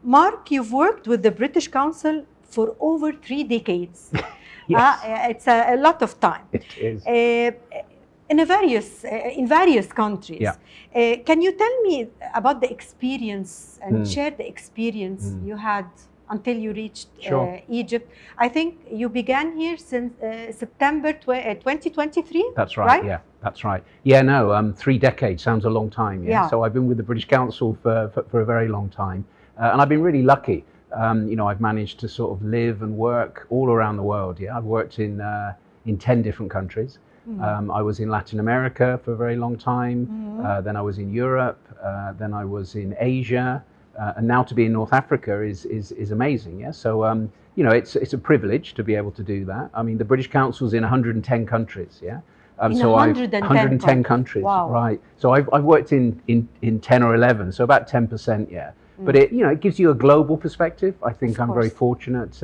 Mark, you've worked with the British Council for over 3 decades. Yes. It's a lot of time. It is. In various countries. Yeah. Can you tell me about the experience and share the experience you had until you reached Egypt? I think you began here since September 2023. That's right. Yeah, that's right. Yeah, no, 3 decades sounds a long time. Yeah. So I've been with the British Council for a very long time, and I've been really lucky. You know, I've managed to sort of live and work all around the world. Yeah, I've worked in 10 different countries. I was in Latin America for a very long time. Then I was in Europe. Then I was in Asia. And now to be in North Africa is amazing. Yeah. So you know, it's a privilege to be able to do that. I mean, the British Council's in 110 countries. Yeah. So 110 countries. Wow. Right. So I've worked in 10 or 11. So about 10%. Yeah. But it, you know, it gives you a global perspective. I think I'm very fortunate.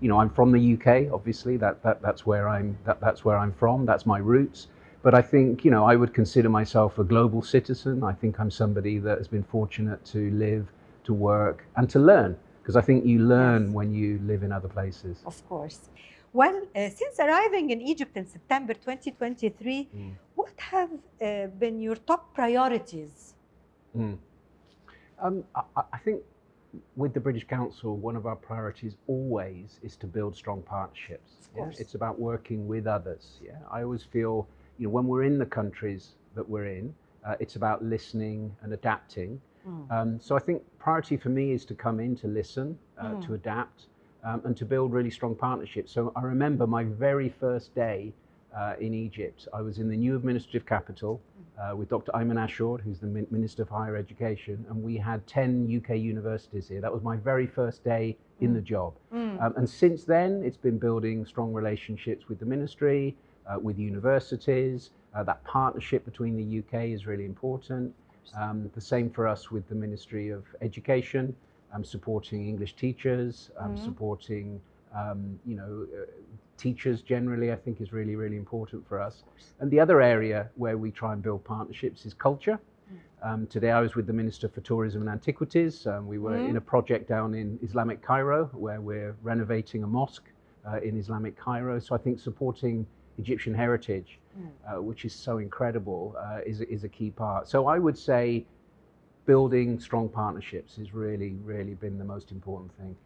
You know, I'm from the UK. Obviously, that's where I'm from. That's my roots. But I think, you know, I would consider myself a global citizen. I think I'm somebody that has been fortunate to live, to work, and to learn. Because I think you learn when you live in other places. Of course. Well, since arriving in Egypt in September 2023, what have been your top priorities? I think with the British Council, one of our priorities always is to build strong partnerships. Yeah? It's about working with others. Yeah, I always feel, you know, when we're in the countries that we're in, it's about listening and adapting. So I think priority for me is to come in to listen, to adapt, and to build really strong partnerships. So I remember my very first day in Egypt. I was in the new administrative capital with Dr. Ayman Ashour, who's the Minister of Higher Education, and we had 10 UK universities here. That was my very first day in the job. And since then, it's been building strong relationships with the ministry, with universities. That partnership between the UK is really important. The same for us with the Ministry of Education, supporting English teachers, supporting you know, teachers generally, I think is really, really important for us. And the other area where we try and build partnerships is culture. Today I was with the Minister for Tourism and Antiquities. We were in a project down in Islamic Cairo where we're renovating a mosque in Islamic Cairo. So I think supporting Egyptian heritage, which is so incredible, is a key part. So I would say building strong partnerships has really, really been the most important thing.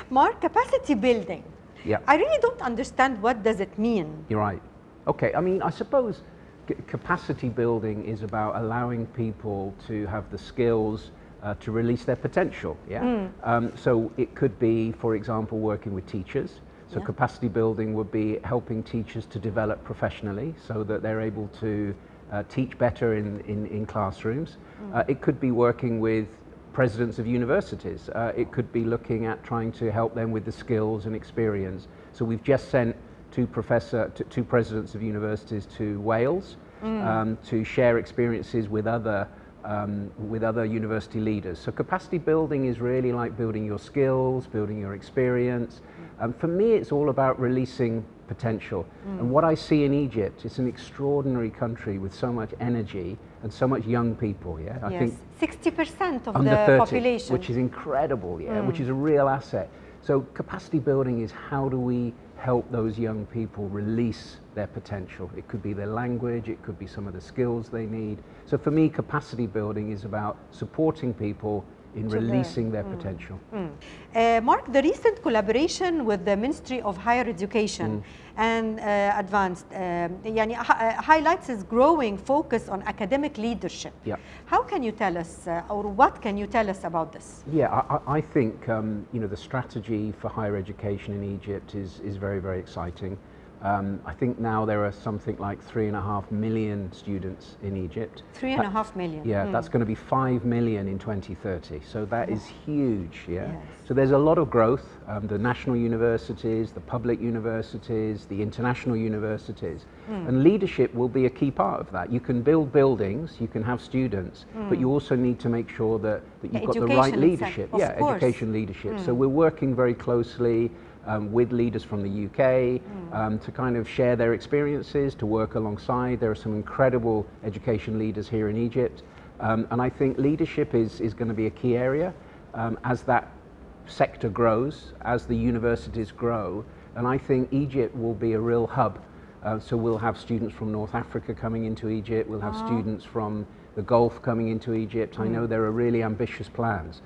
Mark, capacity building. Yeah. I really don't understand what does it mean. You're right. Okay, I mean, I suppose capacity building is about allowing people to have the skills to release their potential. Yeah. So it could be, for example, working with teachers. So capacity building would be helping teachers to develop professionally so that they're able to teach better in classrooms. It could be working with presidents of universities. It could be looking at trying to help them with the skills and experience. So we've just sent two presidents of universities to Wales to share experiences with other university leaders. So capacity building is really like building your skills, building your experience. For me, it's all about releasing potential. And what I see in Egypt, it's an extraordinary country with so much energy and so much young people. Yeah, I think 60% of under the 30, population, which is incredible. Yeah, which is a real asset. So capacity building is how do we help those young people release their potential? It could be their language, it could be some of the skills they need. So for me, capacity building is about supporting people in releasing their potential. Mark, the recent collaboration with the Ministry of Higher Education and Advanced highlights its growing focus on academic leadership. Yeah. How can you tell us, or what can you tell us about this? Yeah, I think you know, the strategy for higher education in Egypt is very, very exciting. I think now there are something like 3.5 million students in Egypt. 3.5 million. Yeah, that's going to be 5 million in 2030. So that is huge. Yeah. So there's a lot of growth. The national universities, the public universities, the international universities, and leadership will be a key part of that. You can build buildings, you can have students, but you also need to make sure that you've got the right leadership. Education leadership. So we're working very closely with leaders from the UK to kind of share their experiences, to work alongside. There are some incredible education leaders here in Egypt. And I think leadership is going to be a key area. as that sector grows, as the universities grow, and I think Egypt will be a real hub. So we'll have students from North Africa coming into Egypt, we'll have students from the Gulf coming into Egypt. I know there are really ambitious plans.